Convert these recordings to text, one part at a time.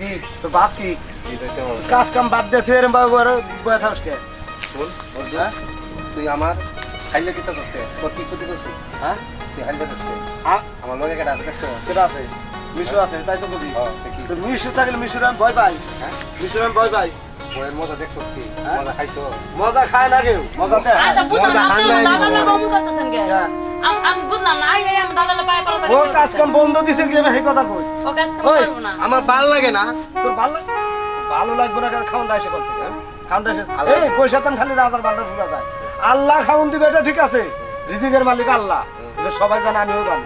কি তো বাপ কি কাজ কাম বাদ দে তুই এরম ভাবে বয়ে থাকস কে বল তুই আমার খাইলে কিতা করছিস তোর কি ক্ষতি করছিস হ্যাঁ তুই খাইলে করছিস হ্যাঁ আমার লগে কেটে আছে দেখছো কেটা আছে মিশু আছে তাই তো কবি দেখি তো মিশু থাকলে মিশুর আমি ভয় পাই হ্যাঁ মিশুর আমি ভয় পাই বইয়ের মজা দেখছস কি মজা খাইছো মজা খায় না কেউ মজা দেয় আচ্ছা বুঝলাম মজা আপনি খান নাই দাদার দিব। লোক অমন করতেছেন কে আমি বুঝলাম না আই আমি দাদার লোক পায়ে পড়া ও কাজ কাম বন্ধ দিছে কি আমি সেই কথা কই ও কাজ ওই, করবো না আমার ভাল লাগে না তোর ভালো লাগবে না কেন খাওয়ান আসে কোন থেকে খাওয়ান আসে এই পয়সা তান খালি রাজার বান্ডার ফুলা যায় আল্লাহ খাওয়ান দিবে এটা ঠিক আছে রিজিকের মালিক আল্লাহ এটা সবাই জানে আমিও জানি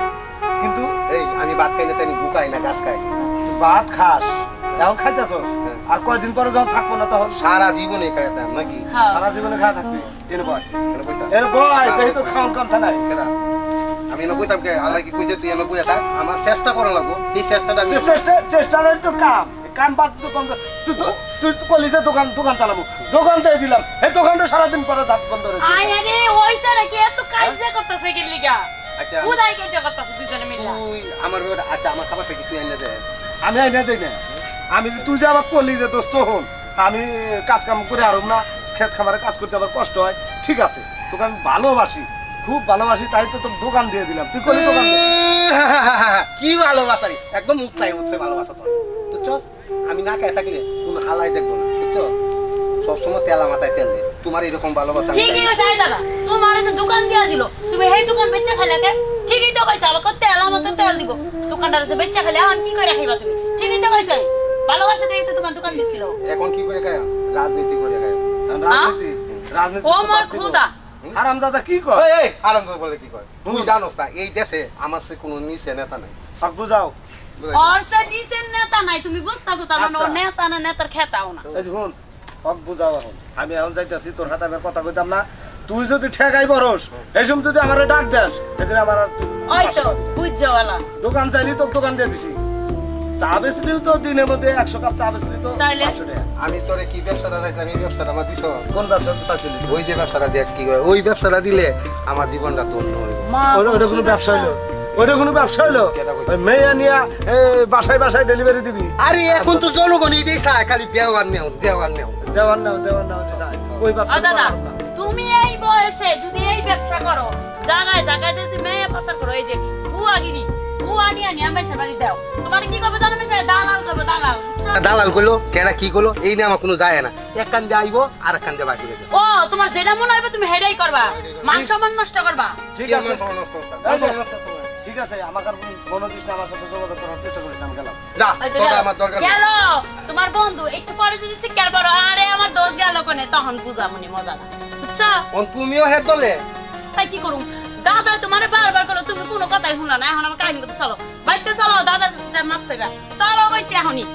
কিন্তু এই আমি ভাত খাই না তাই আমি বুকাই না গাছ খাই তুই ভাত খাস এখন খাইতেছ আর কয়দিন পরে যখন থাকবো না তখন সারা জীবনে খাইতাম নাকি হ্যাঁ সারা জীবনে খাওয়া থাকবি এর বয় কেন কইতাম এর বয় তাই তো খাওয়ান কথা নাই কেডা? আমি এনে কইতাম কে আল্লাহ কি কইছে তুই এনে কইয়া থাক আমার চেষ্টা করা লাগবো এই চেষ্টাটা আমি চেষ্টা নাই তো কাম বাদ দোকান তুই তো কলিতে দোকান চালাবো দোকান দিয়ে দিলাম এই দোকানটা সারাদিন পরে ধাপ বন্ধ রয়েছে আই আরে হইছে রে কি এত কাজে করতেছে কি লিগা আচ্ছা উদাই কাজে করতেছে দুজনে মিলে তুই আমার ব্যাপারে আচ্ছা আমার খাবার থেকে তুই এনে দে আমি আইনা দেই না আমি যে তুই যে আমার কলি যে দোস্ত হন আমি কাজ কাম করে আরম না খেত খামারে কাজ করতে আমার কষ্ট হয় ঠিক আছে তোকে আমি ভালোবাসি খুব ভালোবাসি তাই তো তোকে দোকান দিয়ে দিলাম তুই কলি দোকান দে। কি ভালোবাসা রে একদম উৎসাহ উঠছে ভালোবাসা তোর তো চল আমি না খাই থাকি রে কোনো হালাই দেখবো না বুঝছো সবসময় তেলা মাথায় তেল দে তোমার এরকম ভালোবাসা আমি ঠিকই চাই না। কইছে আই দাদা তোমার যে দোকান দিয়া দিল তুমি এই দোকান বেচে খাইলা কে ঠিকই তো কইছে আমাকে তেল আমাকে তেল দিব দোকানদার যে বেচে খাইলা এখন কি করে খাইবা তুমি ঠিকই তো কইছে ভালোবাসা দিয়ে তো তোমার দোকান দিছিল এখন কি করে খাই রাজনীতি করে খাই রাজনীতি ও মোর খুদা হারাম দাদা কি কর এই আরাম বলে কি কয় তুই জানোস না এই দেশে আমার সে কোনো নিচে নেতা নাই হক বুঝাও আর সে নিচের নেতা নাই তুমি বুঝতাছো তার মানে ও আচ্ছা। নেতা না নেতার খেতাও না এই শুন হক বুঝাও এখন আমি এখন যাইতাছি তোর হাতে আমি কথা কইতাম না তুই যদি ঠেকাই বরস এই সময় যদি আমারে ডাক দেস এদিন আমার আর ওই তো বুঝছো ওলা দোকান চাইলি তো দোকান দিয়ে দিছি চা বেচলিও তো দিনের মধ্যে 100 কাপ চা বেচলি তো তাইলে? 500 টাকা। আমি তোরে কি ব্যবসাটা চাইছিলাম এই ব্যবসাটা আমার দিছ কোন ব্যবসা চাইছিলি ওই যে ব্যবসাটা দেখ কি করে ওই ব্যবসাটা দিলে আমার জীবনটা ধন্য হইব মা ওটা কোনো ব্যবসা হইলো ওটা কোনো ব্যবসা হইলো কেটা কইছে? ওই মেয়ে নিয়া বাসায় বাসায় ডেলিভারি দিবি আরে এখন তো জনগণ এটাই চায় খালি দেওয়ার নেও দেওয়ার নাও ওই ব্যবসা ও দাদা তুমি এই বয়সে যদি এই ব্যবসা করো জায়গায় জায়গায় যদি মেয়ে পাচার করো এই যে বুয়াগিরি বুয়া নিয়ে নিয়ে মেশে বাড়ি দাও তোমার কি করবে জানো মেশে দালাল করবে দালাল দালাল কইলো কেডা কি করলো এই নিয়ে আমার কোনো যায় না এক কান দিয়ে আইবো আর এক কান দিয়ে বাকি রেখে ও তোমার যেটা মনে হবে তুমি হেডাই করবা মান সম্মান নষ্ট করবা ঠিক আছে ঠিক আছে আমাকে আর কোনো কিছু আমার সাথে যোগাযোগ করার চেষ্টা করিস আমি গেলাম যা তোরা আমার দরকার নেই। গেল তোমার বন্ধু একটু পরে যদি শিকার করো আরে আমার দোষ গেল কোনে তখন বুঝা মনে মজা না বুঝছো অন তুমিও হেড দলে তাই কি করুম দাদা তোমার বারবার করো তুমি কোনো কথাই শুনলা না এখন আমার কাহিনী করতে চলো বাইতে চলো দাদার কাছে মাপ চাইবা চলো কইছি এখনই